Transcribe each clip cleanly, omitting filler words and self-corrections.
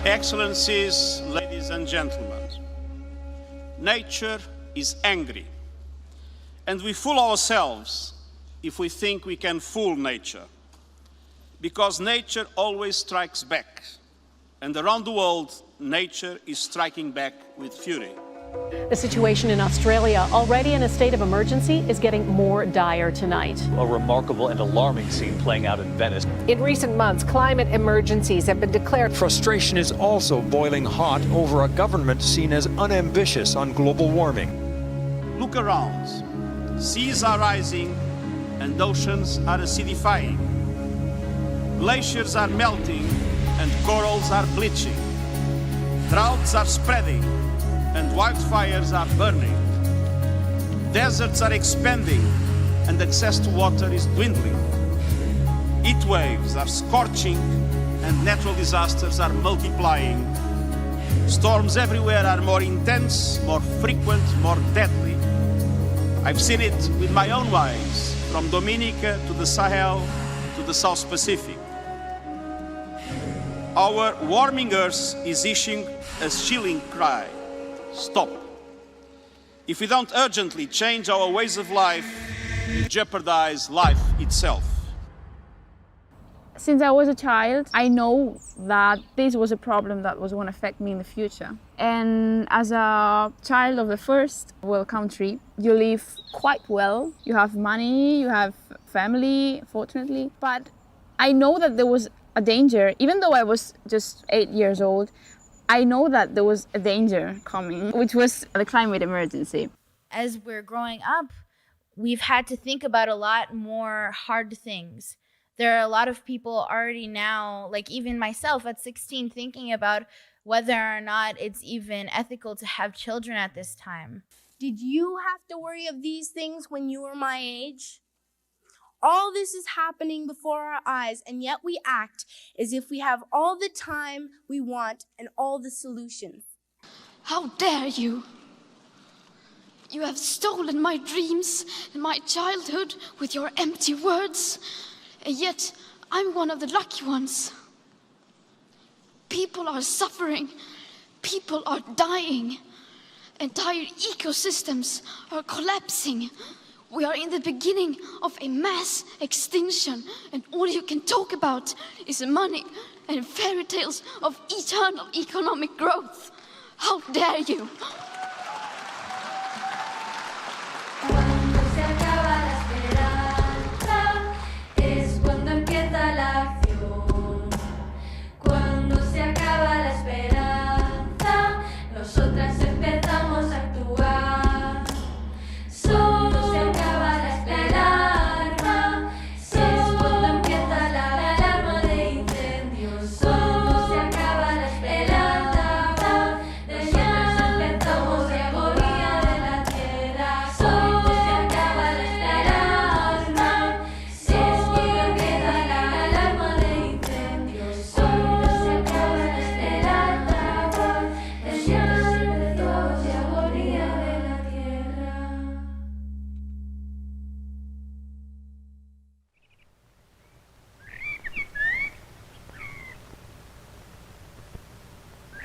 Excellencies, ladies and gentlemen, nature is angry, and we fool ourselves if we think we can fool nature, because nature always strikes back, and around the world, nature is striking back with fury. The situation in Australia, already in a state of emergency, is getting more dire tonight. A remarkable and alarming scene playing out in Venice. In recent months, climate emergencies have been declared. Frustration is also boiling hot over a government seen as unambitious on global warming. Look around. Seas are rising and oceans are acidifying. Glaciers are melting and corals are bleaching. Droughts are spreading and wildfires are burning. Deserts are expanding and access to water is dwindling. Heat waves are scorching and natural disasters are multiplying. Storms everywhere are more intense, more frequent, more deadly. I've seen it with my own eyes, from Dominica to the Sahel to the South Pacific. Our warming Earth is issuing a chilling cry. Stop. If we don't urgently change our ways of life, we jeopardize life itself. Since I was a child, I know that this was a problem that was going to affect me in the future. And as a child of the first world country, you live quite well. You have money, you have family, fortunately. But I know that there was a danger, even though I was just 8 years old, I know that there was a danger coming, which was the climate emergency. As we're growing up, we've had to think about a lot more hard things. There are a lot of people already now, like even myself at 16, thinking about whether or not it's even ethical to have children at this time. Did you have to worry of these things when you were my age? All this is happening before our eyes, and yet we act as if we have all the time we want and all the solutions. How dare you? You have stolen my dreams and my childhood with your empty words, and yet I'm one of the lucky ones. People are suffering, people are dying, entire ecosystems are collapsing. We are in the beginning of a mass extinction, and all you can talk about is money and fairy tales of eternal economic growth. How dare you?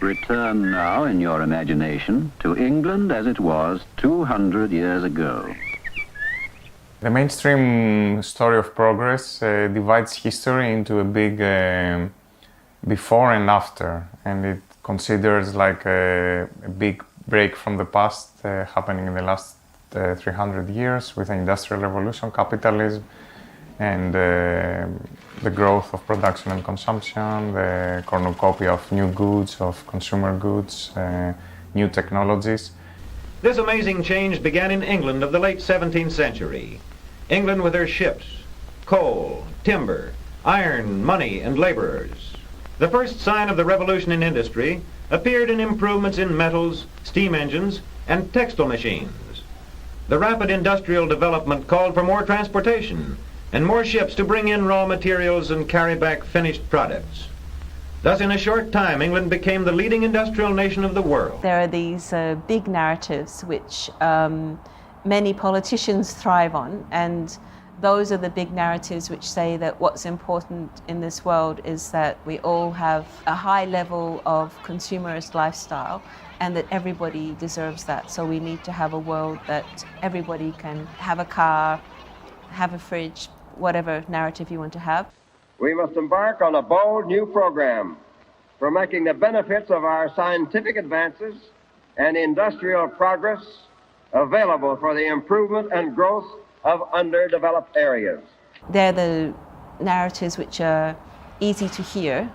Return now in your imagination to England as it was 200 years ago. The mainstream story of progress divides history into a big before and after, and it considers like a big break from the past happening in the last 300 years with the Industrial Revolution, capitalism, and the growth of production and consumption, the cornucopia of new goods, of consumer goods, new technologies. This amazing change began in England of the late 17th century. England with her ships, coal, timber, iron, money, and laborers. The first sign of the revolution in industry appeared in improvements in metals, steam engines, and textile machines. The rapid industrial development called for more transportation and more ships to bring in raw materials and carry back finished products. Thus, in a short time, England became the leading industrial nation of the world. There are these big narratives which many politicians thrive on, and Those are the big narratives which say that what's important in this world is that we all have a high level of consumerist lifestyle and that everybody deserves that. So we need to have a world that everybody can have a car, have a fridge, whatever narrative you want to have. We must embark on a bold new program for making the benefits of our scientific advances and industrial progress available for the improvement and growth of underdeveloped areas. They're the narratives which are easy to hear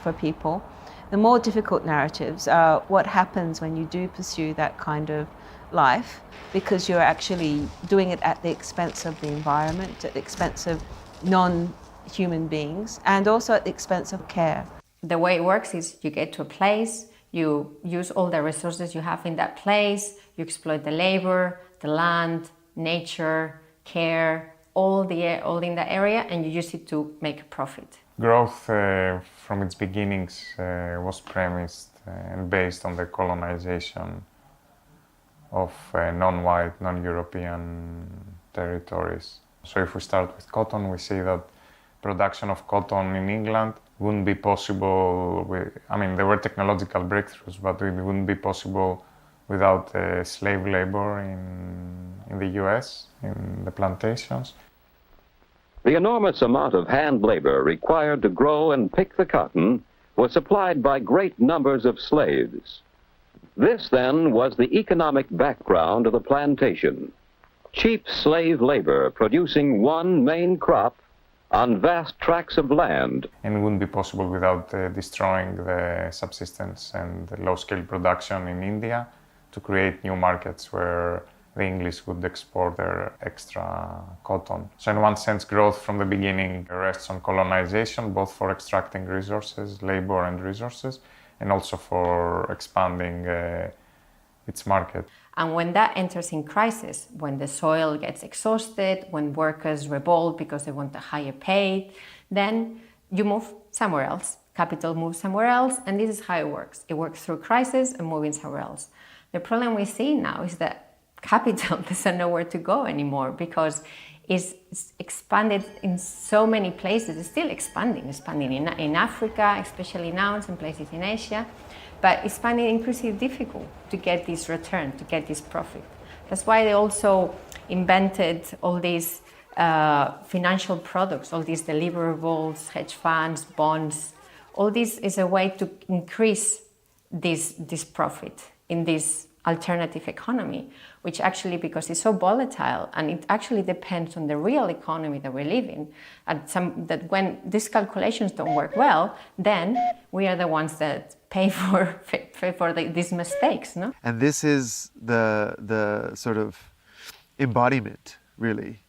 for people. The more difficult narratives are what happens when you do pursue that kind of life, because you're actually doing it at the expense of the environment, at the expense of non-human beings, and also at the expense of care. The way it works is you get to a place, you use all the resources you have in that place, you exploit the labor, the land, nature, care, all in the area, and you use it to make a profit. Growth from its beginnings was premised and based on the colonization of non-white, non-European territories. So if we start with cotton, we see that production of cotton in England wouldn't be possible there were technological breakthroughs, but it wouldn't be possible without slave labor in the US, in the plantations. The enormous amount of hand labor required to grow and pick the cotton was supplied by great numbers of slaves. This, then, was the economic background of the plantation. Cheap slave labor producing one main crop on vast tracts of land. And it wouldn't be possible without destroying the subsistence and the low-scale production in India to create new markets where the English would export their extra cotton. So in one sense, growth from the beginning rests on colonization, both for extracting resources, labor and resources, and also for expanding its market. And when that enters in crisis, when the soil gets exhausted, when workers revolt because they want a higher pay, then you move somewhere else. Capital moves somewhere else, and this is how it works. It works through crisis and moving somewhere else. The problem we see now is that capital doesn't know where to go anymore because it's expanded in so many places. It's still expanding in Africa, especially now in some places in Asia, but it's finding it increasingly difficult to get this return, to get this profit. That's why they also invented all these financial products, all these deliverables, hedge funds, bonds. All this is a way to increase this profit in this alternative economy, which actually, because it's so volatile and it actually depends on the real economy that we live in, that when these calculations don't work well, then we are the ones that pay for these mistakes, no? And this is the sort of embodiment, really,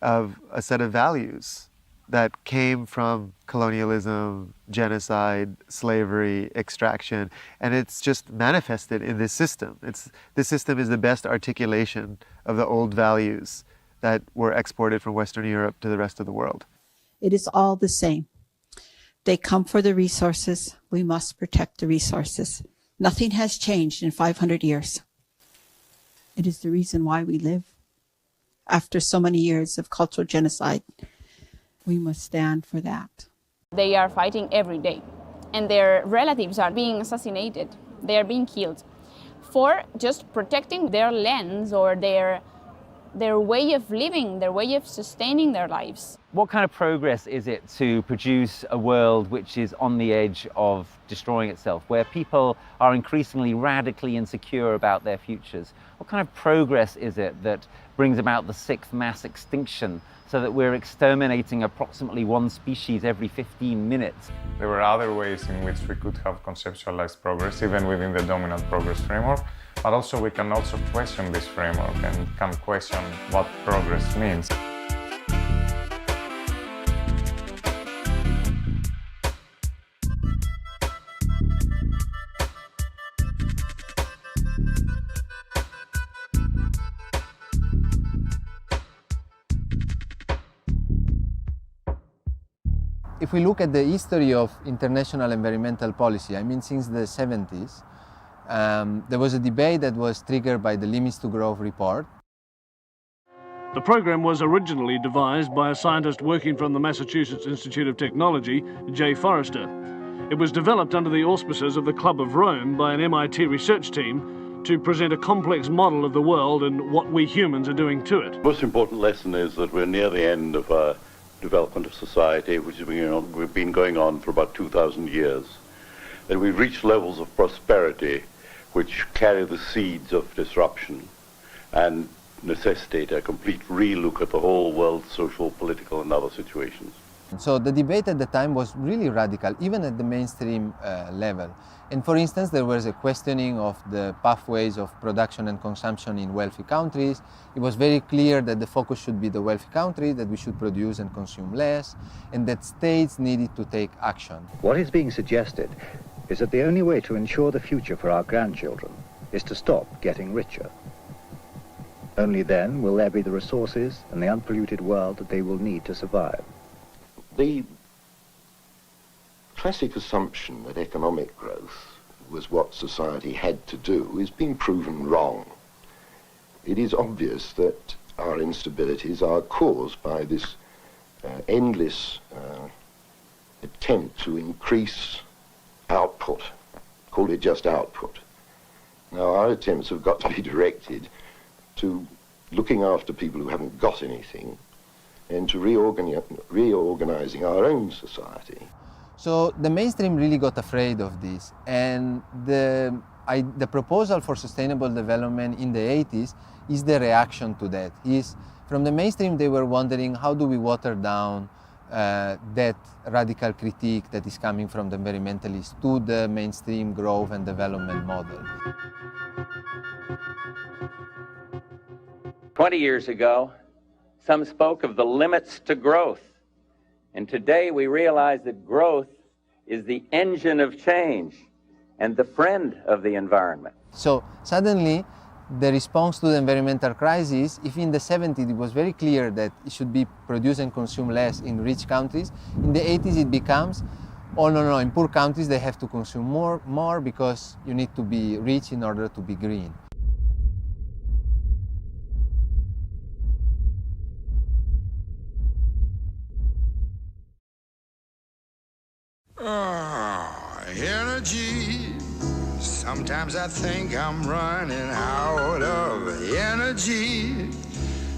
of a set of values that came from colonialism, genocide, slavery, extraction, and it's just manifested in this system. This system is the best articulation of the old values that were exported from Western Europe to the rest of the world. It is all the same. They come for the resources. We must protect the resources. Nothing has changed in 500 years. It is the reason why we live. After so many years of cultural genocide, we must stand for that. They are fighting every day, and their relatives are being assassinated. They are being killed for just protecting their lands or their way of living, their way of sustaining their lives. What kind of progress is it to produce a world which is on the edge of destroying itself, where people are increasingly radically insecure about their futures? What kind of progress is it that brings about the sixth mass extinction so that we're exterminating approximately one species every 15 minutes? There were other ways in which we could have conceptualized progress, even within the dominant progress framework, but also we can also question this framework and can question what progress means. If we look at the history of international environmental policy, since the 70s, there was a debate that was triggered by the Limits to Growth report. The program was originally devised by a scientist working from the Massachusetts Institute of Technology, Jay Forrester. It was developed under the auspices of the Club of Rome by an MIT research team to present a complex model of the world and what we humans are doing to it. The most important lesson is that we're near the end of our development of society, which has been going on for about 2,000 years. That we've reached levels of prosperity which carry the seeds of disruption and necessitate a complete relook at the whole world's social, political and other situations. So the debate at the time was really radical, even at the mainstream level. And for instance, there was a questioning of the pathways of production and consumption in wealthy countries. It was very clear that the focus should be the wealthy countries, that we should produce and consume less, and that states needed to take action. What is being suggested is that the only way to ensure the future for our grandchildren is to stop getting richer. Only then will there be the resources and the unpolluted world that they will need to survive. The classic assumption that economic growth was what society had to do is being proven wrong. It is obvious that our instabilities are caused by this endless attempt to increase output, call it just output. Now our attempts have got to be directed to looking after people who haven't got anything and to reorganizing our own society. So the mainstream really got afraid of this, and the proposal for sustainable development in the 80s is the reaction to that. From the mainstream they were wondering, how do we water down that radical critique that is coming from the environmentalists to the mainstream growth and development model. 20 years ago, some spoke of the limits to growth. And today we realize that growth is the engine of change and the friend of the environment. So suddenly, the response to the environmental crisis, if in the 70s it was very clear that it should be produce and consume less in rich countries, in the 80s it becomes, oh no, in poor countries they have to consume more because you need to be rich in order to be green. Energy. Sometimes I think I'm running out of energy.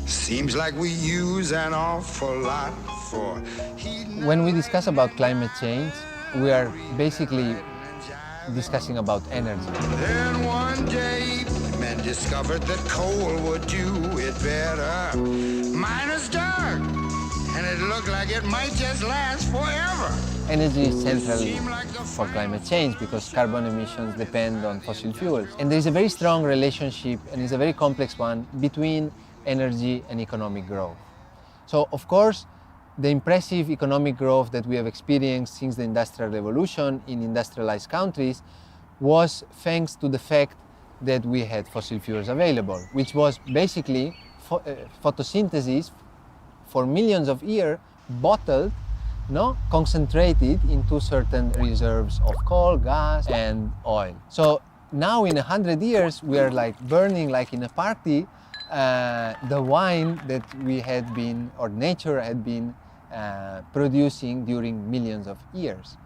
Seems like we use an awful lot for heat. When we discuss about climate change, we are basically discussing about energy. Then one day, men discovered that coal would do it better. Minus dark, and it looked like it might just last forever. Energy is central for climate change because carbon emissions depend on fossil fuels. And there is a very strong relationship, and it's a very complex one, between energy and economic growth. So, of course, the impressive economic growth that we have experienced since the Industrial Revolution in industrialized countries was thanks to the fact that we had fossil fuels available, which was basically photosynthesis for millions of years bottled, concentrated into certain reserves of coal, gas, and oil. So now in 100 years, we are like burning, like in a party, the wine that we had been, or nature had been producing during millions of years.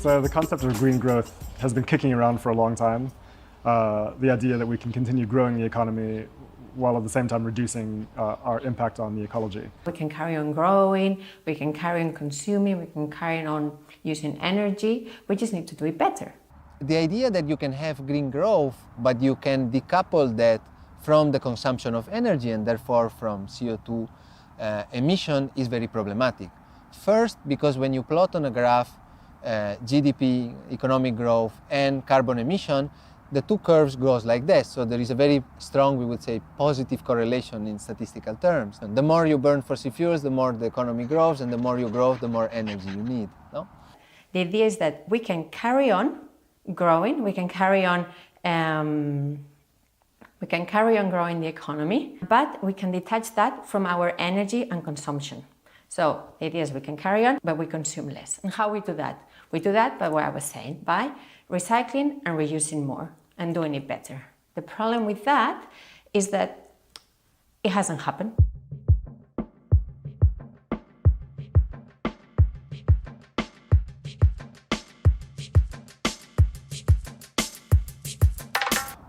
So the concept of green growth has been kicking around for a long time. The idea that we can continue growing the economy while at the same time reducing our impact on the ecology. We can carry on growing, we can carry on consuming, we can carry on using energy, we just need to do it better. The idea that you can have green growth, but you can decouple that from the consumption of energy and therefore from CO2 emission is very problematic. First, because when you plot on a graph GDP, economic growth, and carbon emission, the two curves goes like this. So there is a very strong, we would say, positive correlation in statistical terms. And the more you burn fossil fuels, the more the economy grows, and the more you grow, the more energy you need. No? The idea is that we can carry on growing, we can carry on growing the economy, but we can detach that from our energy and consumption. So the idea is we can carry on, but we consume less. And how we do that? We do that by what I was saying, by recycling and reusing more and doing it better. The problem with that is that it hasn't happened.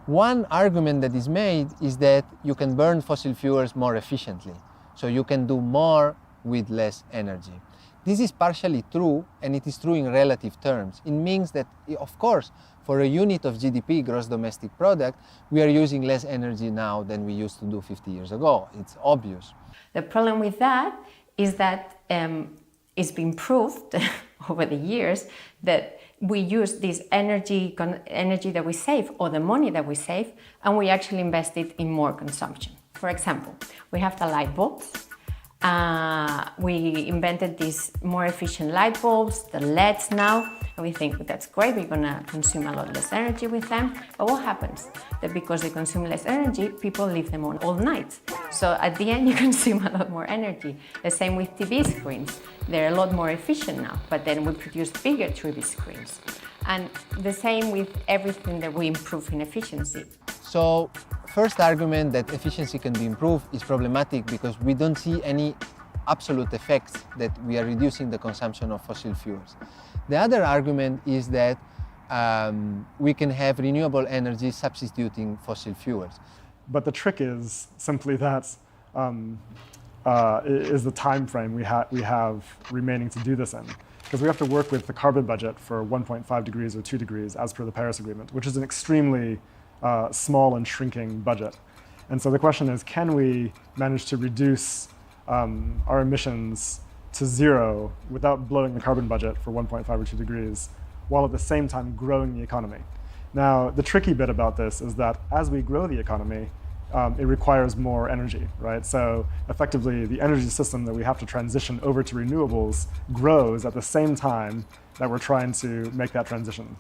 One argument that is made is that you can burn fossil fuels more efficiently, so you can do more with less energy. This is partially true, and it is true in relative terms. It means that, of course, for a unit of GDP, gross domestic product, we are using less energy now than we used to do 50 years ago. It's obvious. The problem with that is that it's been proved over the years that we use this energy that we save, or the money that we save, and we actually invest it in more consumption. For example, we have the light bulbs. We invented these more efficient light bulbs, the LEDs now, and we think that's great, we're gonna consume a lot less energy with them. But what happens? That because they consume less energy, people leave them on all night. So at the end, you consume a lot more energy. The same with TV screens. They're a lot more efficient now, but then we produce bigger TV screens. And the same with everything that we improve in efficiency. So, first argument that efficiency can be improved is problematic because we don't see any absolute effects that we are reducing the consumption of fossil fuels. The other argument is that we can have renewable energy substituting fossil fuels. But the trick is simply that is the time frame we have remaining to do this in. Because we have to work with the carbon budget for 1.5 degrees or 2 degrees as per the Paris Agreement, which is an extremely small and shrinking budget. And so the question is, can we manage to reduce our emissions to zero without blowing the carbon budget for 1.5 or 2 degrees, while at the same time growing the economy? Now, the tricky bit about this is that as we grow the economy, it requires more energy, right? So effectively, the energy system that we have to transition over to renewables grows at the same time that we're trying to make that transition.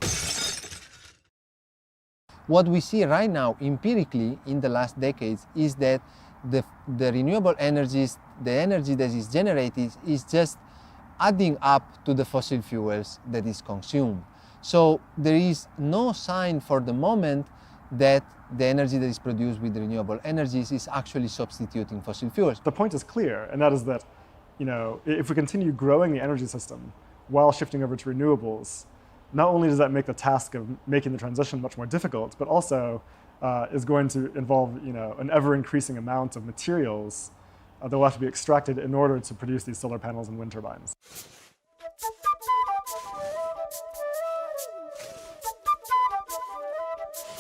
What we see right now empirically in the last decades is that the renewable energies, the energy that is generated is just adding up to the fossil fuels that is consumed. So there is no sign for the moment that the energy that is produced with renewable energies is actually substituting fossil fuels. The point is clear, and that is that, if we continue growing the energy system while shifting over to renewables, not only does that make the task of making the transition much more difficult, but also is going to involve an ever-increasing amount of materials that will have to be extracted in order to produce these solar panels and wind turbines.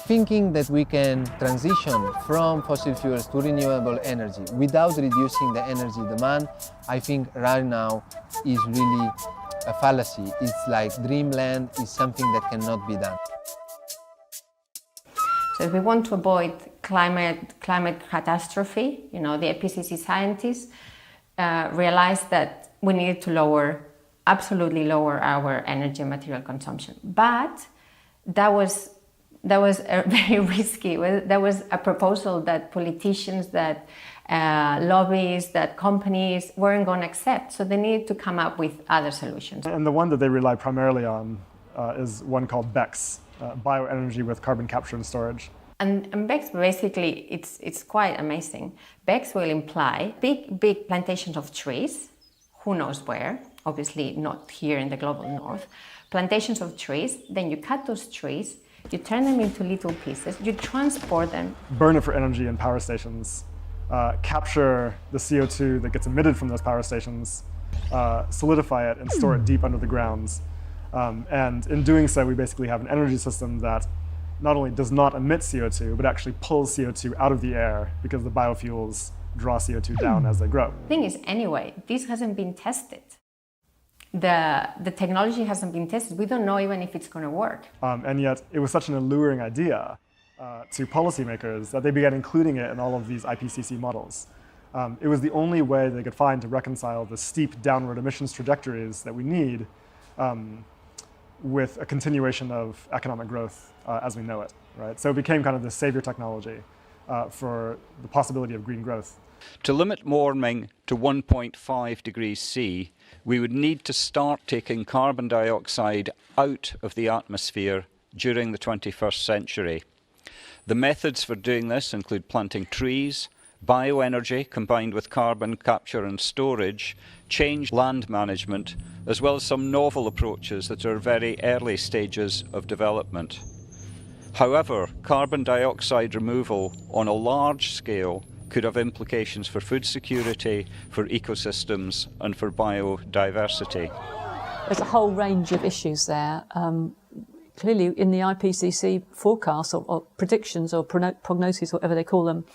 Thinking that we can transition from fossil fuels to renewable energy without reducing the energy demand, I think right now is really a fallacy. It's like dreamland, is something that cannot be done. So if we want to avoid climate catastrophe, the IPCC scientists realized that we needed to absolutely lower our energy and material consumption. But that was very risky. That was a proposal that politicians, that lobbyists, that companies weren't going to accept. So they needed to come up with other solutions. And the one that they rely primarily on is one called BECCS, bioenergy with carbon capture and storage. And BECCS, basically, it's quite amazing. BECCS will imply big plantations of trees, who knows where, obviously not here in the global north, plantations of trees, then you cut those trees, you turn them into little pieces, you transport them. Burn it for energy in power stations, capture the CO2 that gets emitted from those power stations, solidify it and store it deep under the ground. And in doing so, we basically have an energy system that not only does not emit CO2, but actually pulls CO2 out of the air because the biofuels draw CO2 down as they grow. The thing is, anyway, this hasn't been tested. The technology hasn't been tested. We don't know even if it's going to work. And yet, it was such an alluring idea to policymakers that they began including it in all of these IPCC models. It was the only way they could find to reconcile the steep downward emissions trajectories that we need with a continuation of economic growth as we know it, right? So it became kind of the savior technology for the possibility of green growth. To limit warming to 1.5 degrees C, we would need to start taking carbon dioxide out of the atmosphere during the 21st century. The methods for doing this include planting trees, bioenergy combined with carbon capture and storage, changed land management, as well as some novel approaches that are very early stages of development. However, carbon dioxide removal on a large scale could have implications for food security, for ecosystems, and for biodiversity. There's a whole range of issues there. Clearly, in the IPCC forecasts or predictions or prognoses, whatever they call them,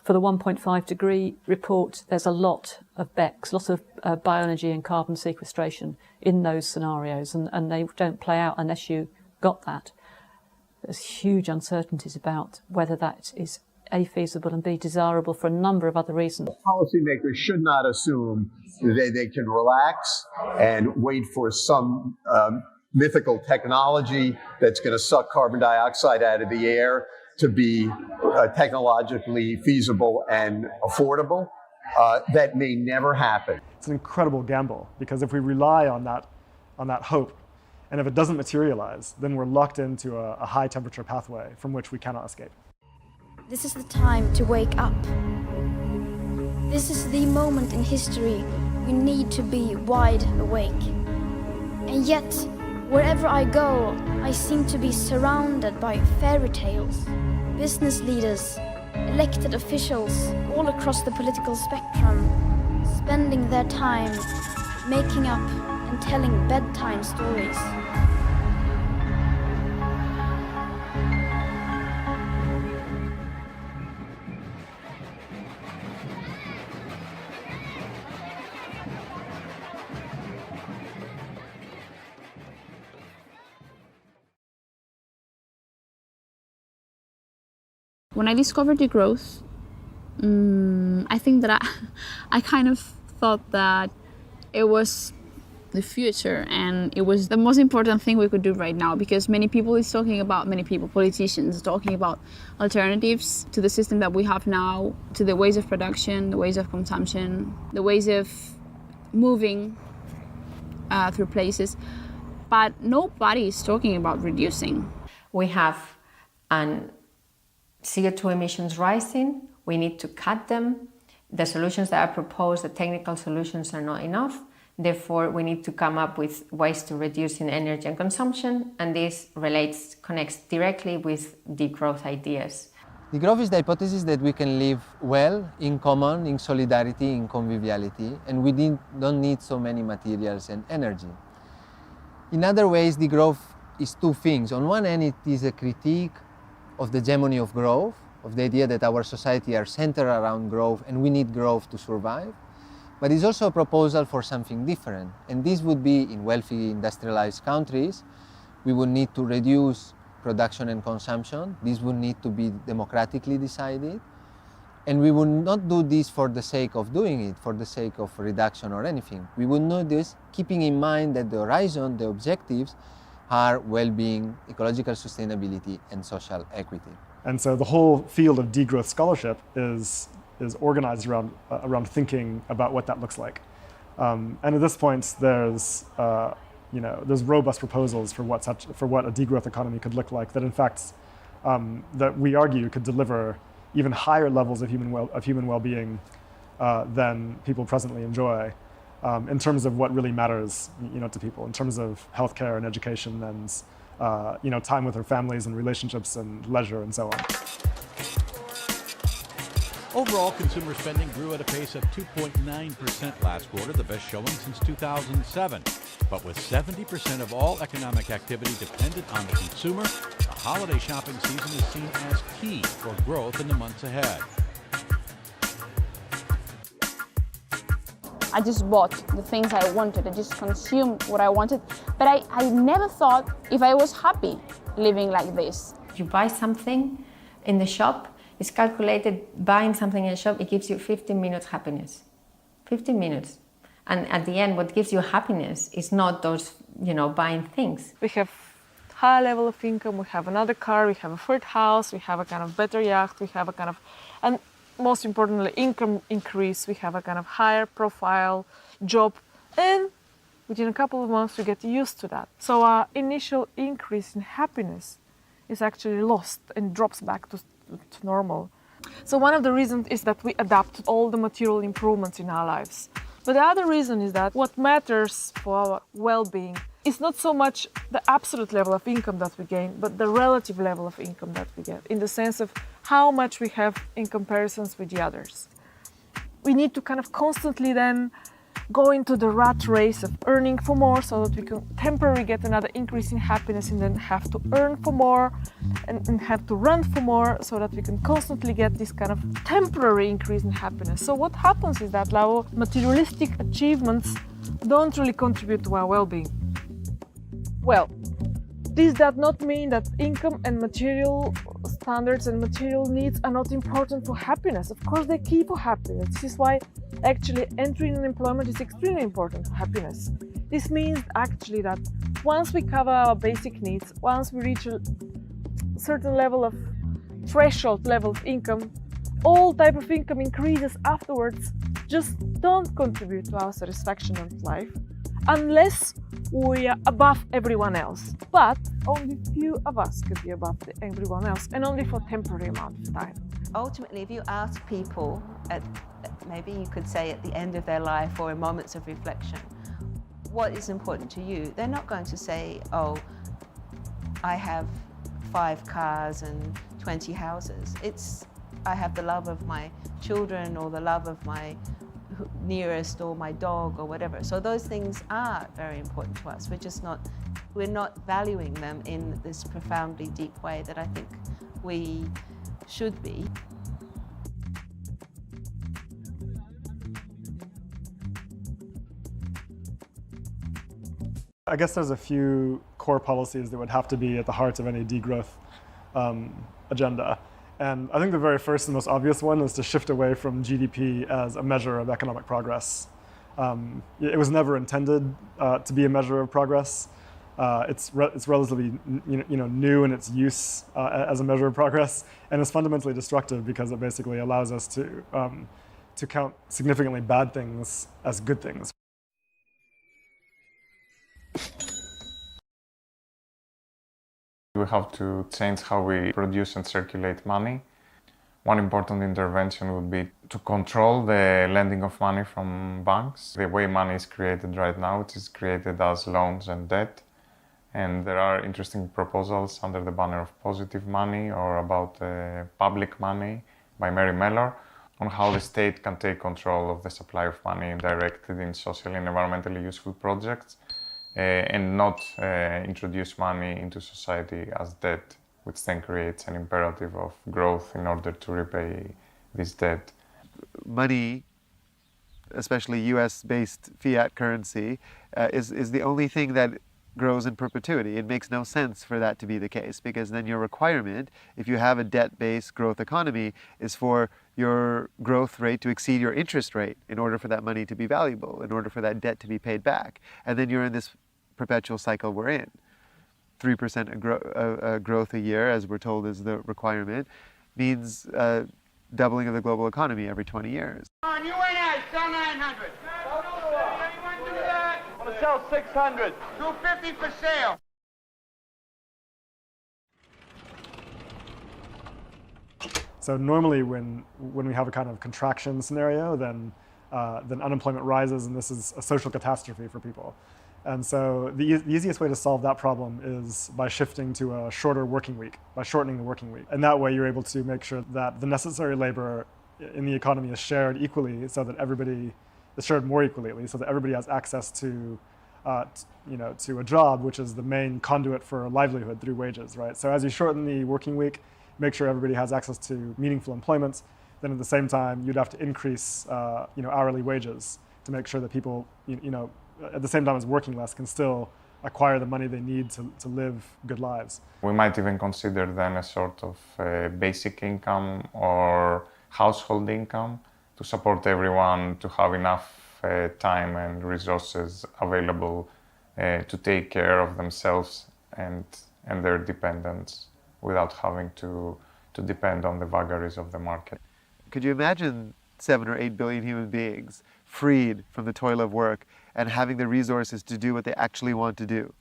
for the 1.5 degree report, there's a lot of BECCS, lots of bioenergy and carbon sequestration in those scenarios, and they don't play out unless you got that. There's huge uncertainties about whether that is A, feasible, and B, desirable for a number of other reasons. Policymakers should not assume that they can relax and wait for some mythical technology that's going to suck carbon dioxide out of the air to be technologically feasible and affordable. That may never happen. It's an incredible gamble, because if we rely on that hope, and if it doesn't materialize, then we're locked into a high temperature pathway from which we cannot escape. This is the time to wake up. This is the moment in history we need to be wide awake. And yet, wherever I go, I seem to be surrounded by fairy tales. Business leaders, elected officials all across the political spectrum, spending their time making up and telling bedtime stories. When I discovered degrowth, I think that I kind of thought that it was the future, and it was the most important thing we could do right now, because many people, politicians talking about alternatives to the system that we have now, to the ways of production, the ways of consumption, the ways of moving through places, but nobody is talking about reducing. We have an CO2 emissions rising, we need to cut them. The solutions that are proposed, the technical solutions, are not enough. Therefore, we need to come up with ways to reduce in energy and consumption, and this connects directly with degrowth ideas. Degrowth is the hypothesis that we can live well, in common, in solidarity, in conviviality, and we don't need so many materials and energy. In other ways, degrowth is two things. On one end, it is a critique of the hegemony of growth, of the idea that our society are centered around growth and we need growth to survive. But it's also a proposal for something different. And this would be in wealthy industrialized countries, we would need to reduce production and consumption. This would need to be democratically decided. And we would not do this for the sake of doing it, for the sake of reduction or anything. We would do this keeping in mind that the horizon, the objectives, are well-being, ecological sustainability, and social equity. And so the whole field of degrowth scholarship is organized around thinking about what that looks like. And at this point, there's robust proposals for what a degrowth economy could look like that, in fact, that we argue could deliver even higher levels of human well-being than people presently enjoy. In terms of what really matters, to people, in terms of healthcare and education and, time with their families and relationships and leisure and so on. Overall, consumer spending grew at a pace of 2.9% last quarter, the best showing since 2007. But with 70% of all economic activity dependent on the consumer, the holiday shopping season is seen as key for growth in the months ahead. I just bought the things I wanted. I just consumed what I wanted. But I never thought if I was happy living like this. You buy something in the shop, it's calculated, buying something in the shop, it gives you 15 minutes happiness. 15 minutes. And at the end, what gives you happiness is not those, buying things. We have higher level of income, we have another car, we have a third house, we have a kind of better yacht, we have a kind of, and most importantly, income increase, we have a kind of higher profile job, and within a couple of months we get used to that. So our initial increase in happiness is actually lost and drops back to normal. So one of the reasons is that we adapt to all the material improvements in our lives. But the other reason is that what matters for our well-being is not so much the absolute level of income that we gain, but the relative level of income that we get, in the sense of how much we have in comparisons with the others. We need to kind of constantly then go into the rat race of earning for more so that we can temporarily get another increase in happiness and then have to earn for more and have to run for more so that we can constantly get this kind of temporary increase in happiness. So what happens is that our materialistic achievements don't really contribute to our well-being. Well, this does not mean that income and material standards and material needs are not important for happiness. Of course, they're key for happiness. This is why actually entering in employment is extremely important for happiness. This means actually that once we cover our basic needs, once we reach a certain level of threshold level of income, all type of income increases afterwards just don't contribute to our satisfaction of life unless we are above everyone else. But only few of us could be above everyone else, and only for a temporary amount of time. Ultimately, if you ask people, maybe you could say at the end of their life or in moments of reflection, what is important to you? They're not going to say, oh, I have 5 cars and 20 houses. It's, I have the love of my children or the love of my nearest or my dog or whatever. So those things are very important to us. We're not valuing them in this profoundly deep way that I think we should be. I guess there's a few core policies that would have to be at the heart of any degrowth agenda. And I think the very first and most obvious one is to shift away from GDP as a measure of economic progress. It was never intended to be a measure of progress. It's relatively new in its use as a measure of progress, and it's fundamentally destructive because it basically allows us to count significantly bad things as good things. We have to change how we produce and circulate money. One important intervention would be to control the lending of money from banks. The way money is created right now, it is created as loans and debt. And there are interesting proposals under the banner of positive money or about public money by Mary Mellor on how the state can take control of the supply of money directed in socially and environmentally useful projects. And not introduce money into society as debt, which then creates an imperative of growth in order to repay this debt. Money, especially US-based fiat currency, is the only thing that grows in perpetuity. It makes no sense for that to be the case, because then your requirement, if you have a debt-based growth economy, is for your growth rate to exceed your interest rate in order for that money to be valuable, in order for that debt to be paid back. And then you're in this perpetual cycle we're in. 3% growth a year, as we're told is the requirement, means doubling of the global economy every 20 years. Come on, you ain't out, sell 900. Anyone do that? I want to sell 600. 250 for sale. So normally when we have a kind of contraction scenario, then unemployment rises, and this is a social catastrophe for people. And so the easiest way to solve that problem is by shifting to a shorter working week, by shortening the working week. And that way you're able to make sure that the necessary labor in the economy is shared equally, so that everybody is shared more equally at least, so that everybody has access to a job, which is the main conduit for livelihood through wages, right? So as you shorten the working week, make sure everybody has access to meaningful employment, then at the same time you'd have to increase hourly wages to make sure that people at the same time as working less can still acquire the money they need to live good lives. We might even consider then a sort of basic income or household income to support everyone to have enough time and resources available to take care of themselves and and their dependence without having to depend on the vagaries of the market. Could you imagine 7 or 8 billion human beings freed from the toil of work and having the resources to do what they actually want to do?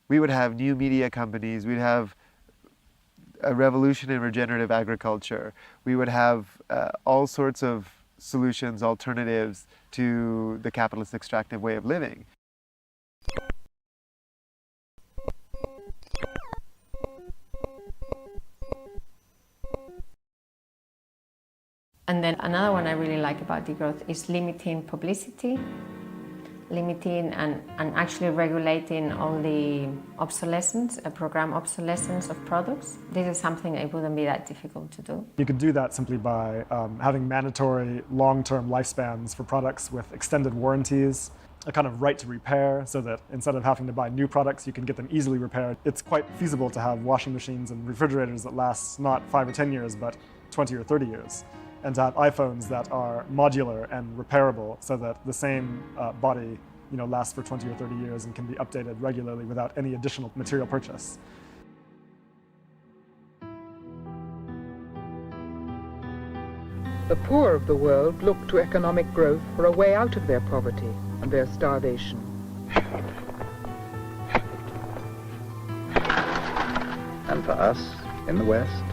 We would have new media companies, we'd have a revolution in regenerative agriculture, we would have all sorts of solutions, alternatives to the capitalist extractive way of living. And then another one I really like about degrowth is limiting publicity, limiting and actually regulating all the obsolescence, program obsolescence of products. This is something it wouldn't be that difficult to do. You could do that simply by having mandatory long-term lifespans for products with extended warranties, a kind of right to repair, so that instead of having to buy new products, you can get them easily repaired. It's quite feasible to have washing machines and refrigerators that last not 5 or 10 years, but 20 or 30 years. And to have iPhones that are modular and repairable so that the same body lasts for 20 or 30 years and can be updated regularly without any additional material purchase. The poor of the world look to economic growth for a way out of their poverty and their starvation. And for us, in the West,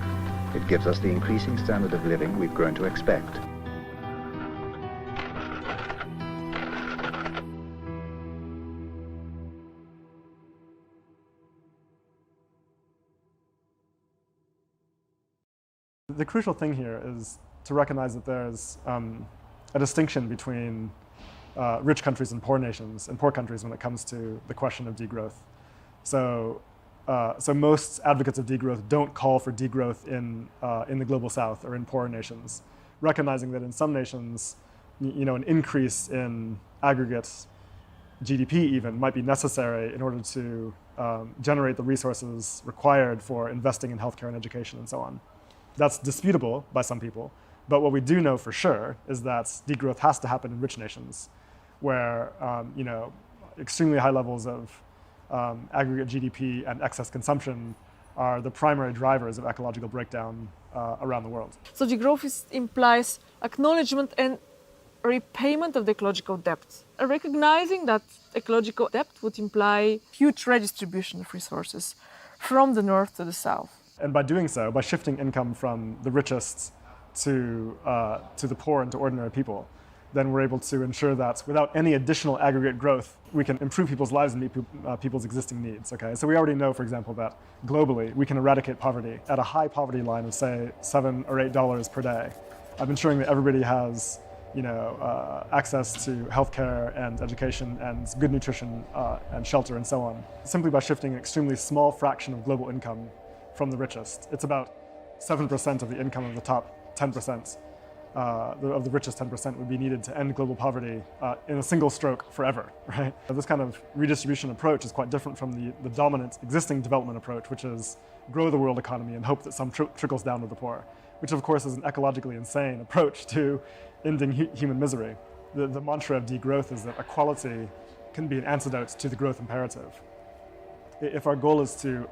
it gives us the increasing standard of living we've grown to expect. The crucial thing here is to recognize that there's a distinction between rich countries and poor nations and poor countries when it comes to the question of degrowth. So most advocates of degrowth don't call for degrowth in the global south or in poorer nations, recognizing that in some nations, an increase in aggregate GDP even might be necessary in order to generate the resources required for investing in healthcare and education and so on. That's disputable by some people, but what we do know for sure is that degrowth has to happen in rich nations, where extremely high levels of aggregate GDP and excess consumption are the primary drivers of ecological breakdown around the world. So degrowth implies acknowledgement and repayment of the ecological debt. Recognizing that ecological debt would imply huge redistribution of resources from the north to the south. And by doing so, by shifting income from the richest to the poor and to ordinary people, then we're able to ensure that without any additional aggregate growth, we can improve people's lives and meet people's existing needs. Okay, so we already know, for example, that globally we can eradicate poverty at a high poverty line of, say, $7 or $8 per day, of ensuring that everybody has access to healthcare and education and good nutrition and shelter and so on, simply by shifting an extremely small fraction of global income from the richest. It's about 7% of the income of the top 10%. Of the richest 10% would be needed to end global poverty in a single stroke forever, right? This kind of redistribution approach is quite different from the dominant existing development approach, which is grow the world economy and hope that some trickles down to the poor, which of course is an ecologically insane approach to ending human misery. The mantra of degrowth is that equality can be an antidote to the growth imperative. If our goal is to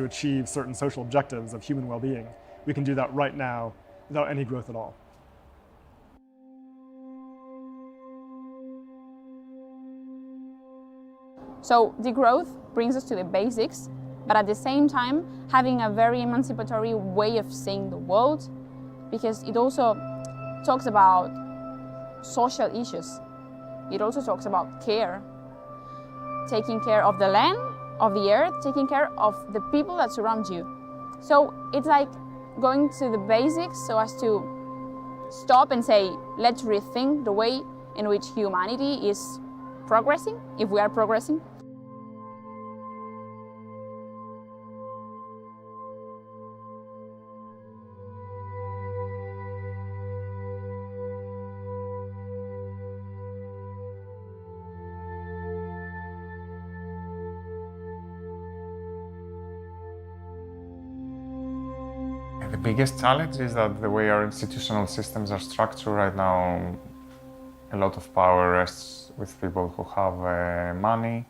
achieve certain social objectives of human well-being, we can do that right now without any growth at all. So degrowth brings us to the basics, but at the same time having a very emancipatory way of seeing the world, because it also talks about social issues. It also talks about care, taking care of the land, of the earth, taking care of the people that surround you. So it's like going to the basics so as to stop and say, let's rethink the way in which humanity is progressing, if we are progressing. The biggest challenge is that the way our institutional systems are structured right now, a lot of power rests with people who have money,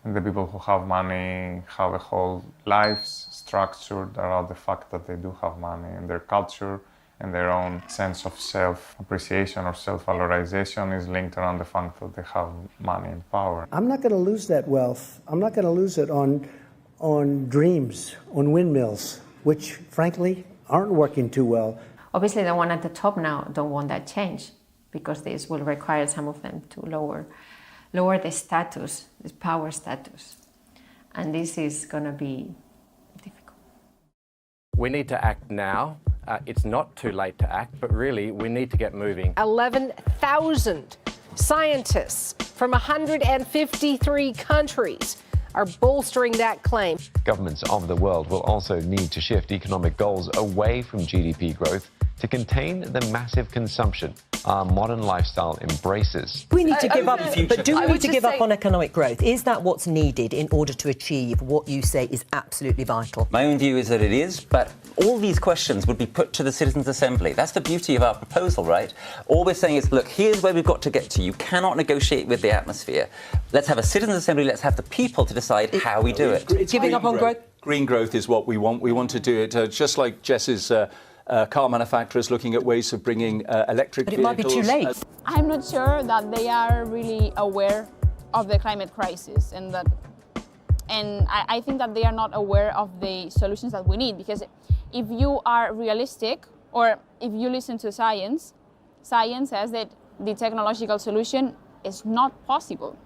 And the people who have money have a whole lives structured around the fact that they do have money, and their culture and their own sense of self-appreciation or self-valorization is linked around the fact that they have money and power. I'm not going to lose that wealth. I'm not going to lose it on dreams, on windmills, which frankly aren't working too well. Obviously, the one at the top now don't want that change, because this will require some of them to lower the status, this power status. And this is going to be difficult. We need to act now. It's not too late to act, but really we need to get moving. 11,000 scientists from 153 countries are bolstering that claim. Governments of the world will also need to shift economic goals away from GDP growth to contain the massive consumption our modern lifestyle embraces. We need to give up, but do we need to give up on economic growth? Is that what's needed in order to achieve what you say is absolutely vital? My own view is that it is, but all these questions would be put to the Citizens' Assembly. That's the beauty of our proposal, right? All we're saying is, look, here's where we've got to get to. You cannot negotiate with the atmosphere. Let's have a Citizens' Assembly, let's have the people to decide how we do it. It's giving up on growth? Green growth is what we want. We want to do it just like Jess's car manufacturers looking at ways of bringing electric vehicles. But it might be too late. I'm not sure that they are really aware of the climate crisis, and I think that they are not aware of the solutions that we need, because if you are realistic, or if you listen to science says that the technological solution is not possible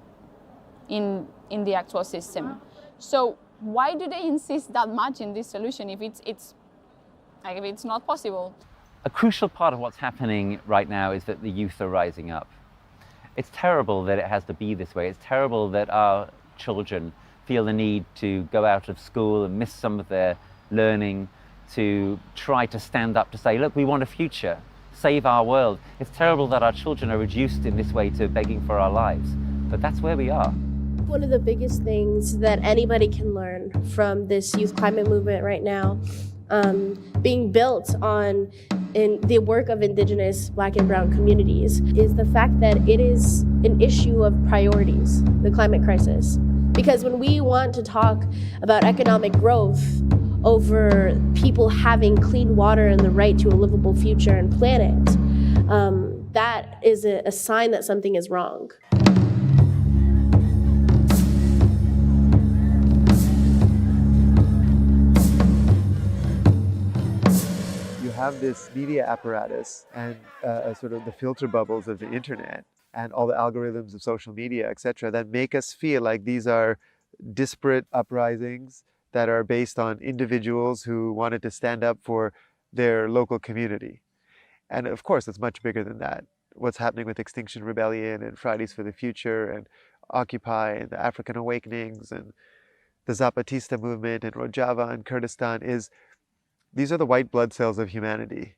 in the actual system. So why do they insist that much in this solution if it's not possible? A crucial part of what's happening right now is that the youth are rising up. It's terrible that it has to be this way. It's terrible that our children feel the need to go out of school and miss some of their learning, to try to stand up to say, look, we want a future, save our world. It's terrible that our children are reduced in this way to begging for our lives, but that's where we are. One of the biggest things that anybody can learn from this youth climate movement right now, being built on in the work of Indigenous Black and Brown communities, is the fact that it is an issue of priorities, the climate crisis. Because when we want to talk about economic growth over people having clean water and the right to a livable future and planet, that is a sign that something is wrong. Have this media apparatus and sort of the filter bubbles of the internet and all the algorithms of social media, etc., that make us feel like these are disparate uprisings that are based on individuals who wanted to stand up for their local community. And of course, it's much bigger than that. What's happening with Extinction Rebellion and Fridays for the Future and Occupy and the African Awakenings and the Zapatista movement and Rojava and Kurdistan is these are the white blood cells of humanity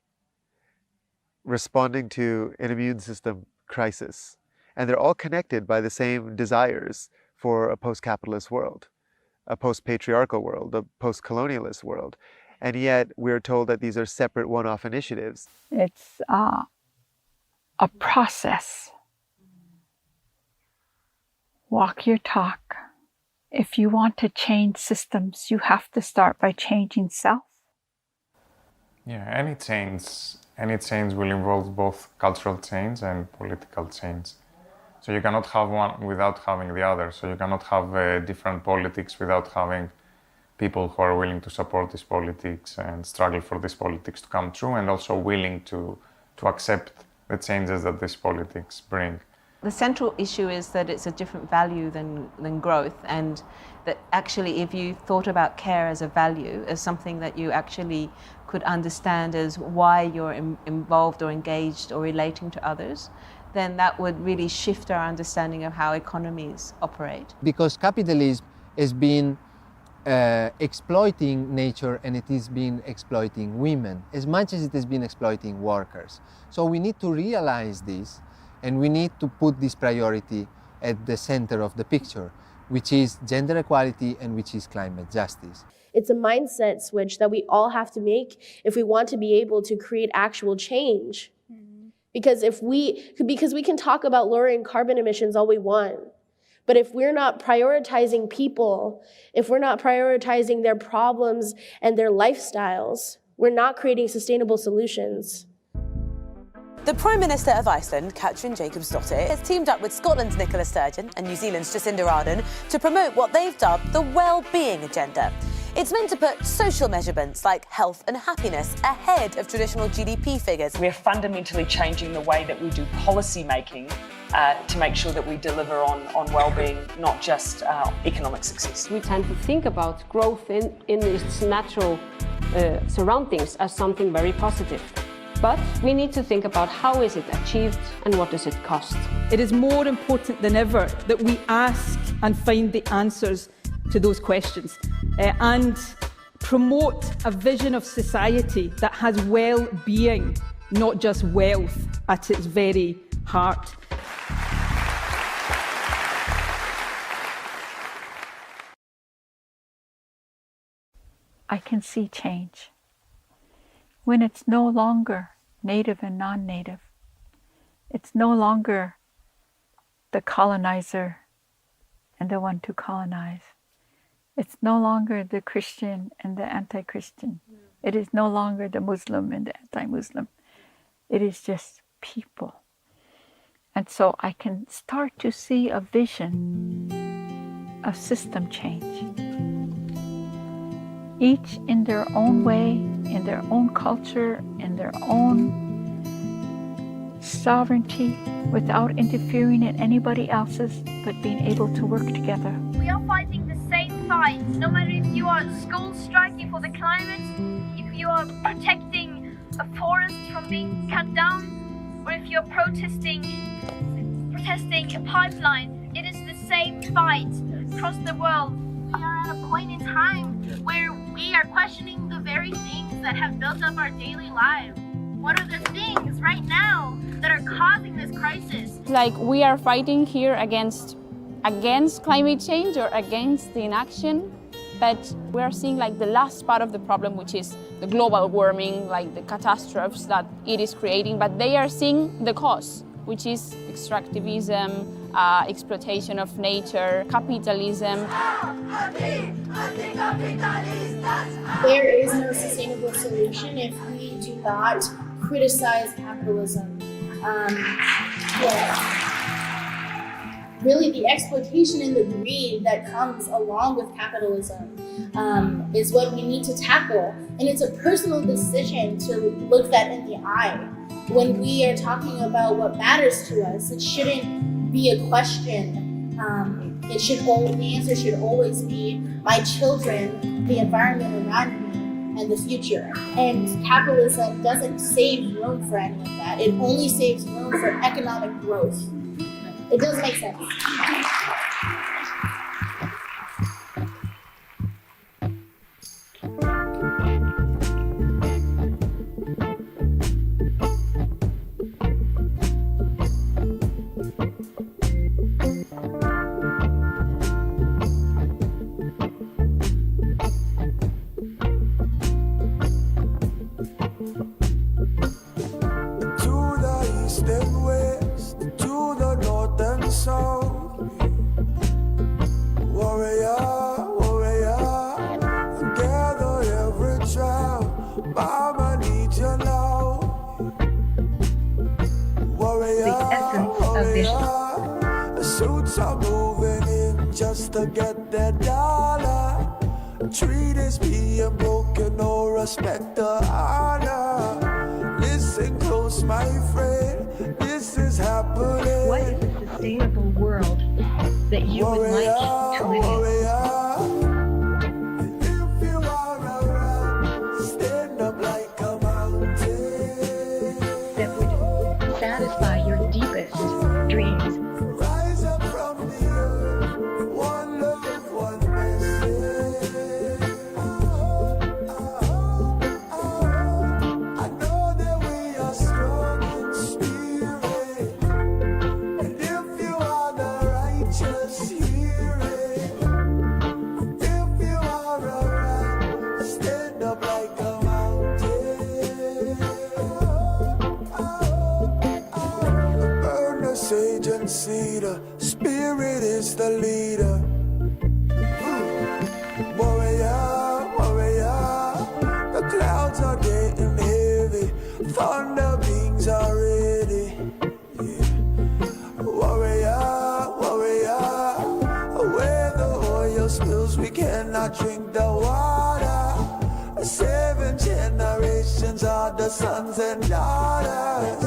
responding to an immune system crisis. And they're all connected by the same desires for a post-capitalist world, a post-patriarchal world, a post-colonialist world. And yet we're told that these are separate one-off initiatives. It's a process. Walk your talk. If you want to change systems, you have to start by changing self. Yeah, any change will involve both cultural change and political change. So you cannot have one without having the other. So you cannot have different politics without having people who are willing to support these politics and struggle for these politics to come true, and also willing to accept the changes that these politics bring. The central issue is that it's a different value than growth, and that actually if you thought about care as a value, as something that you actually could understand as why you're involved or engaged or relating to others, then that would really shift our understanding of how economies operate. Because capitalism has been exploiting nature, and it has been exploiting women as much as it has been exploiting workers. So we need to realize this, and we need to put this priority at the center of the picture, which is gender equality and which is climate justice. It's a mindset switch that we all have to make if we want to be able to create actual change. Because we can talk about lowering carbon emissions all we want, But if we're not prioritizing people, if we're not prioritizing their problems and their lifestyles, we're not creating sustainable solutions. The Prime Minister of Iceland, Katrin Jakobsdottir, has teamed up with Scotland's Nicola Sturgeon and New Zealand's Jacinda Ardern to promote what they've dubbed the well-being agenda. It's meant to put social measurements like health and happiness ahead of traditional GDP figures. We're fundamentally changing the way that we do policy making to make sure that we deliver on well-being, not just economic success. We tend to think about growth in its natural surroundings as something very positive. But we need to think about how is it achieved and what does it cost. It is more important than ever that we ask and find the answers to those questions and promote a vision of society that has well-being, not just wealth, at its very heart. I can see change. When it's no longer native and non-native, it's no longer the colonizer and the one to colonize. It's no longer the Christian and the anti-Christian. It is no longer the Muslim and the anti-Muslim. It is just people. And so I can start to see a vision of system change. Each in their own way, in their own culture, in their own sovereignty, without interfering in anybody else's, but being able to work together. We are fighting the same fight, no matter if you are school striking for the climate, if you are protecting a forest from being cut down, or if you're protesting a pipeline. It is the same fight across the world. We are at a point in time where we are questioning the very things that have built up our daily lives. What are the things right now that are causing this crisis? Like we are fighting here against climate change or against the inaction, but we are seeing like the last part of the problem, which is the global warming, like the catastrophes that it is creating, but they are seeing the cause, which is extractivism, exploitation of nature, capitalism. There is no sustainable solution if we do not criticize capitalism. Really, the exploitation and the greed that comes along with capitalism is what we need to tackle. And it's a personal decision to look that in the eye. When we are talking about what matters to us, it shouldn't be a question. The answer should always be my children, the environment around me, and the future. And capitalism doesn't save room for any of that. It only saves room for economic growth. It does make sense. To get that dollar, treat is being broken, no respect or honor. Listen close, my friend, this is happening. What is a sustainable world that you would like to live in? If you are around, stand up like a mountain. That would satisfy your deepest dreams. Rise up from the earth, one love, one message. I know that we are strong in spirit, and if you are the righteous, hear it. If you are alright, stand up like a mountain. Burn the sage and cedar, spirit is is the leader. Warrior, warrior, the clouds are getting heavy, thunder beings are ready. Warrior, warrior, where the oil spills we cannot drink the water. 7 generations are the sons and daughters.